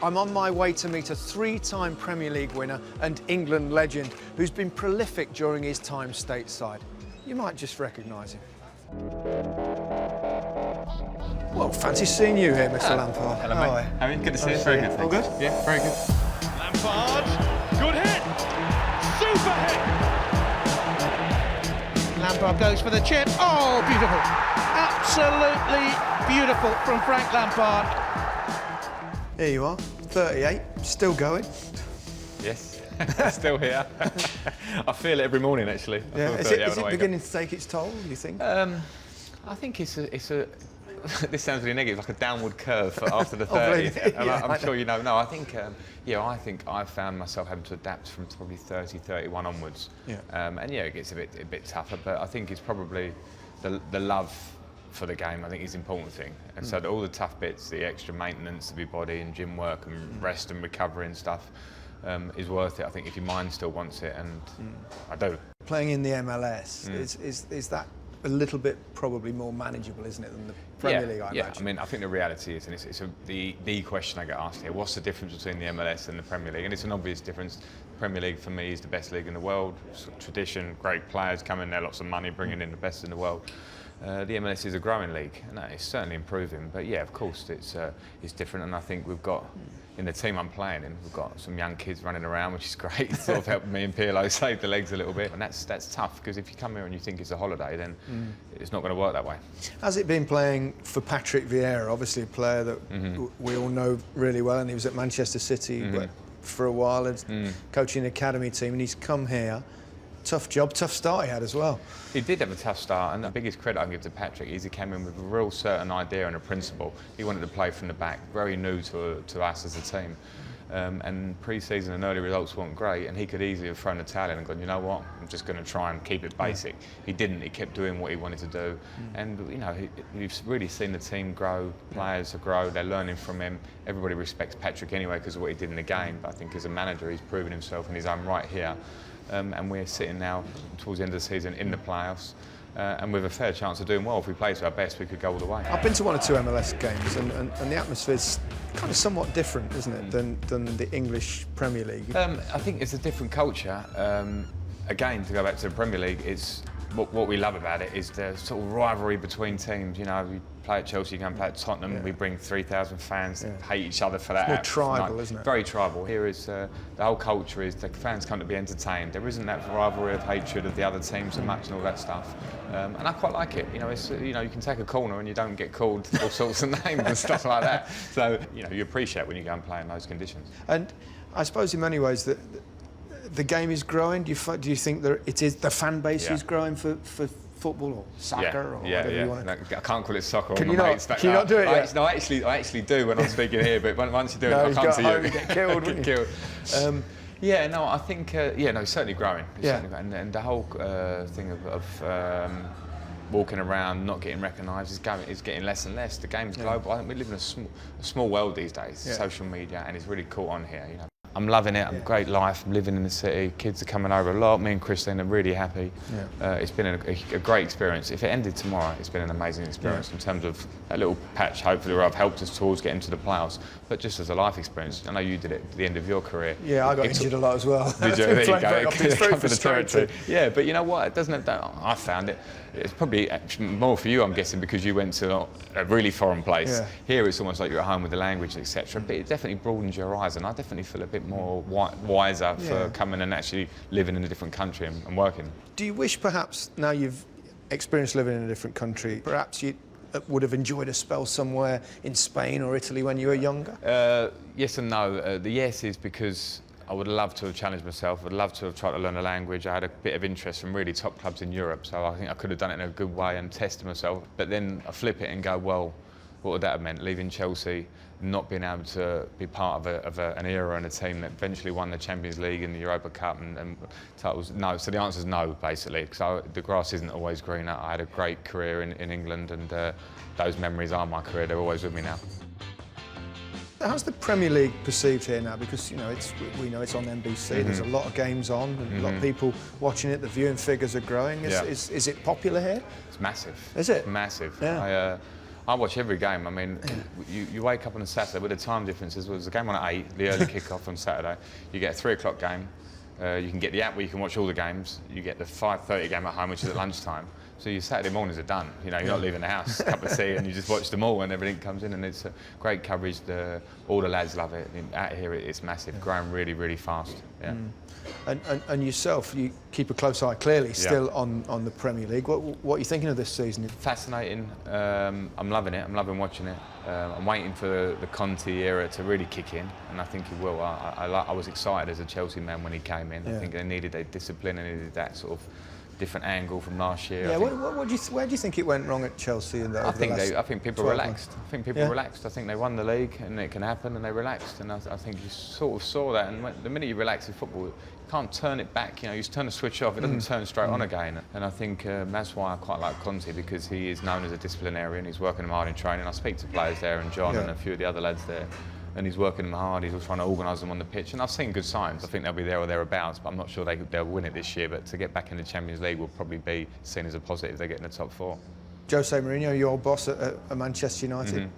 I'm on my way to meet a three-time Premier League winner and England legend who's been prolific during his time stateside. You might just recognise him. Well, fancy seeing you here, Mr. Lampard. Hello, mate. How are you? Good to see you. Very good. All good? Yeah, very good. Lampard, good hit, super hit. Lampard goes for the chip. Oh, beautiful. Absolutely beautiful from Frank Lampard. Here you are, 38, still going. Yes, still here. I feel it every morning, actually. Yeah. Is it beginning to take its toll, do you think? I think it's a this sounds really negative, like a downward curve after the 30. Really? I'm sure you know. No, I think, I think I've found myself having to adapt from probably 30, 31 onwards. Yeah. And yeah, it gets a bit tougher, but I think it's probably the love for the game, I think, is the important thing. And so all the tough bits, the extra maintenance of your body and gym work and rest and recovery and stuff is worth it. I think if your mind still wants it, and I do. Playing in the MLS, is that a little bit probably more manageable, isn't it, than the Premier League, I imagine? I mean, I think the reality is, and it's the question I get asked here, what's the difference between the MLS and the Premier League? And it's an obvious difference. The Premier League, for me, is the best league in the world. Sort of tradition, great players come in there, lots of money, bringing in the best in the world. The MLS is a growing league, and it's certainly improving. But yeah, of course, it's different. And I think we've got, in the team I'm playing in, we've got some young kids running around, which is great. It's sort of helping me and Pirlo save the legs a little bit. And that's tough, because if you come here and you think it's a holiday, then it's not going to work that way. Has it been playing for Patrick Vieira, obviously a player that we all know really well, and he was at Manchester City for a while, and coaching the academy team, and he's come here. Tough job, tough start he had as well. He did have a tough start, and the biggest credit I can give to Patrick is he came in with a real certain idea and a principle. He wanted to play from the back, very new to us as a team. And pre-season and early results weren't great, and he could easily have thrown the towel in and gone, you know what, I'm just going to try and keep it basic. He didn't. He kept doing what he wanted to do. And you know, you've really seen the team grow, players grow, they're learning from him. Everybody respects Patrick anyway because of what he did in the game, but I think as a manager he's proven himself in his own right here. And we're sitting now towards the end of the season in the playoffs, and with a fair chance of doing well. If we play to our best, we could go all the way. I've been to one or two MLS games, and the atmosphere's kind of somewhat different, isn't it, than the English Premier League? I think it's a different culture. Again, to go back to the Premier League, it's what we love about it is the sort of rivalry between teams. You know, we play at Chelsea, you go and play at Tottenham, we bring 3,000 fans, hate each other for that. It's more tribal, isn't it? Very tribal. Here is the whole culture is the fans come to be entertained. There isn't that rivalry of hatred of the other team so much and all that stuff. And I quite like it. You know, you can take a corner and you don't get called all sorts of names and stuff like that. So you know, you appreciate when you go and play in those conditions. And I suppose in many ways that the game is growing. Do you think that the fan base is growing for football or soccer or whatever you want? No, I can't call it soccer. Can you not do it yet? No, I actually do when I'm speaking here, but once you do it, I can't see you. Get killed, wouldn't you? Yeah, no, I think it's certainly growing. Certainly growing. And the whole thing of walking around, not getting recognised, is getting less and less. The game's global. I think we live in a small world these days. Social media, and it's really caught on here. You know. I'm loving it. Great life. I'm living in the city. Kids are coming over a lot. Me and Christine are really happy. It's been a great experience. If it ended tomorrow, it's been an amazing experience in terms of a little patch, hopefully, where I've helped us towards getting to the playoffs. But just as a life experience, I know you did it at the end of your career. Yeah, I got injured a lot as well. Did you? There you go. It's very frustrating. Yeah, but you know what? It doesn't. I found it. It's probably more for you, I'm guessing, because you went to a really foreign place. Here, it's almost like you're at home with the language, etc. But it definitely broadens your horizon. I definitely feel a bit more wiser for coming and actually living in a different country and working. Do you wish, perhaps, now you've experienced living in a different country, perhaps you would have enjoyed a spell somewhere in Spain or Italy when you were younger? Yes and no. The yes is because I would love to have challenged myself. I'd love to have tried to learn a language. I had a bit of interest from really top clubs in Europe, so I think I could have done it in a good way and tested myself. But then I flip it and go, well, what would that have meant? Leaving Chelsea, not being able to be part of an era and a team that eventually won the Champions League and the Europa Cup and titles? No. So the answer is no, basically, because the grass isn't always greener. I had a great career in England, and those memories are my career. They're always with me now. How's the Premier League perceived here now? Because we know it's on NBC. There's a lot of games on, and a lot of people watching it. The viewing figures are growing. Is it popular here? It's massive. Is it? Massive. Yeah. I watch every game. I mean, you wake up on a Saturday with the time differences. There's a game on at 8, the early kick-off on Saturday. You get a 3 o'clock game. You can get the app where you can watch all the games. You get the 5:30 game at home, which is at lunchtime. So your Saturday mornings are done. You know, you're not leaving the house, a cup of tea, and you just watch them all, and everything comes in, and it's great coverage. All the lads love it. Out here, it's massive, growing really, really fast. Yeah. And yourself, you keep a close eye, clearly, still on the Premier League. What are you thinking of this season? Fascinating. I'm loving it. I'm loving watching it. I'm waiting for the Conte era to really kick in, and I think he will. I was excited as a Chelsea man when he came in. I think they needed their discipline and needed that sort of different angle from last year. Yeah, where do you think it went wrong at Chelsea? I think people relaxed. I think people relaxed. I think they won the league and it can happen, and they relaxed. And I think you sort of saw that. And the minute you relax in football, you can't turn it back. You know, you turn the switch off. It doesn't turn straight on again. And I think that's why I quite like Conte, because he is known as a disciplinarian. He's working hard in training. I speak to players there, and John and a few of the other lads there. And he's working them hard, he's trying to organise them on the pitch, and I've seen good signs. I think they'll be there or thereabouts, but I'm not sure they'll win it this year, but to get back in the Champions League will probably be seen as a positive if they get in the top 4. Jose Mourinho, your boss at Manchester United,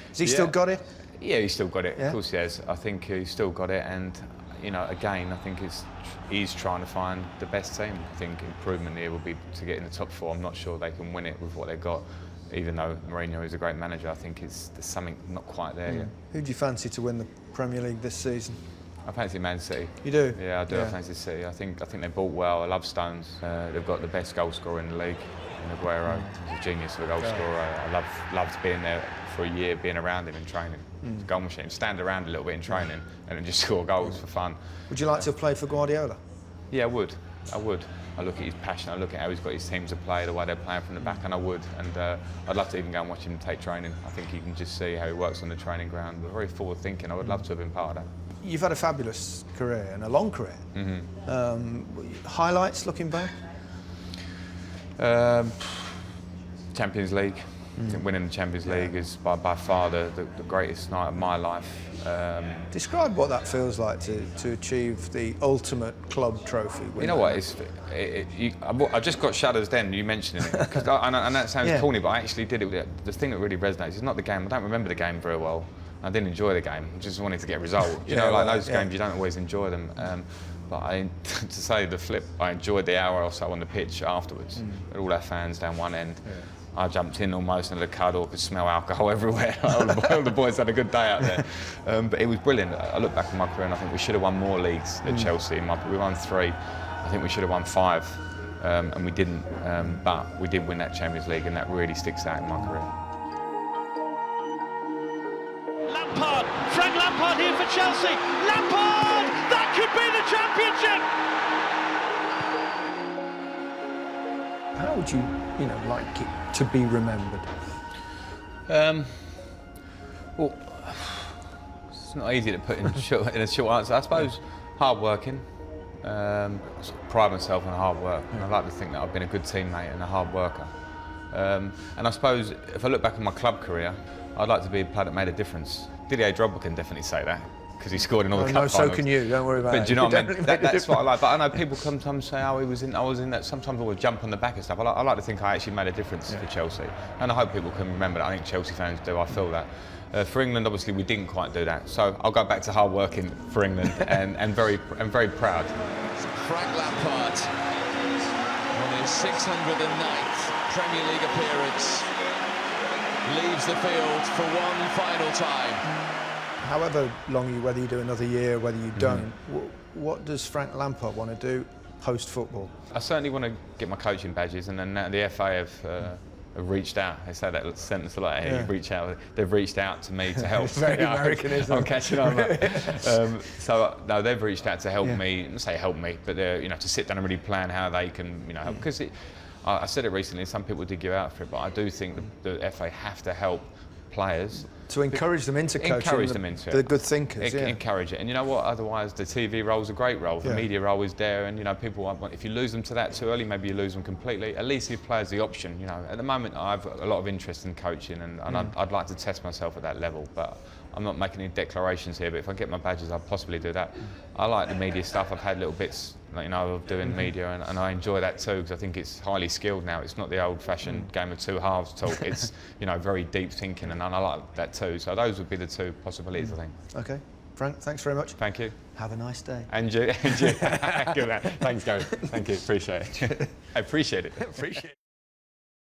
has he still got it? Yeah, he's still got it, of course he has. I think he's still got it, and you know, again, I think he's trying to find the best team. I think improvement here will be to get in the top 4. I'm not sure they can win it with what they've got. Even though Mourinho is a great manager, I think there's something not quite there yet. Who do you fancy to win the Premier League this season? I fancy Man City. You do? Yeah, I do. I fancy City. I think they bought well. I love Stones. They've got the best goal scorer in the league, in Aguero. He's a genius of a goal scorer. I loved being there for a year, being around him in training. It's a goal machine. Stand around a little bit in training and then just score goals for fun. Would you like to play for Guardiola? Yeah, I would. I look at his passion, I look at how he's got his teams to play, the way they're playing from the back, and I would. And I'd love to even go and watch him take training. I think you can just see how he works on the training ground. We're very forward thinking. I would love to have been part of that. You've had a fabulous career and a long career. Highlights looking back? Champions League. I think winning the Champions League is by far the greatest night of my life. Describe what that feels like to achieve the ultimate club trophy. You know what? I just got shudders then, you mentioning it. And that sounds corny, but I actually did it. The thing that really resonates is not the game. I don't remember the game very well. I didn't enjoy the game. I just wanted to get a result. You know, like those games, you don't always enjoy them. But to say the flip, I enjoyed the hour or so on the pitch afterwards. With all our fans down one end. I jumped in almost into the cuddle, could smell alcohol everywhere. all the boys had a good day out there. But it was brilliant. I look back on my career and I think we should have won more leagues at Chelsea. We won 3. I think we should have won 5. And we didn't. But we did win that Champions League, and that really sticks out in my career. Lampard, Frank Lampard here for Chelsea. Lampard! That could be the championship! How would you like it to be remembered? Well, it's not easy to put in a short answer. I suppose hard working. I pride myself on hard work, and I like to think that I've been a good teammate and a hard worker. And I suppose if I look back on my club career, I'd like to be a player that made a difference. Didier Drogba can definitely say that, because he scored in all the cup finals. So can you, don't worry about it. But do you know what I mean? That's what I like. But I know people sometimes say, I was in that. Sometimes I would jump on the back and stuff. I like to think I actually made a difference for Chelsea. And I hope people can remember that. I think Chelsea fans do. I feel that. For England, obviously, we didn't quite do that. So I'll go back to hard working for England and very proud. Frank Lampard on his 609th Premier League appearance leaves the field for one final time. However long whether you do another year, whether you don't, what does Frank Lampard want to do post-football? I certainly want to get my coaching badges, and then the FA have reached out. They say that sentence a lot. They've reached out to me to help. It's very American, isn't it? I'm catching on. No, they've reached out to help me. Not say help me, but to sit down and really plan how they can help. Because I said it recently. Some people dig you out for it, but I do think the FA have to help players. To encourage them into coaching. Encourage them into it. The good thinkers, Encourage it. And you know what? Otherwise, the TV role's a great role. The media role is there, and people. If you lose them to that too early, maybe you lose them completely. At least give players the option. At the moment, I've got a lot of interest in coaching, and I'd like to test myself at that level. But I'm not making any declarations here, but if I get my badges, I'll possibly do that. I like the media stuff. I've had little bits, like, you know, of doing media, and I enjoy that too, because I think it's highly skilled now. It's not the old-fashioned game of two halves talk. It's, you know, very deep thinking, and I like that too. So those would be the two possibilities, I think. Okay. Frank, thanks very much. Thank you. Have a nice day. And you. Good man. Thanks, Gary. Thank you. Appreciate it. I appreciate it. Appreciate it.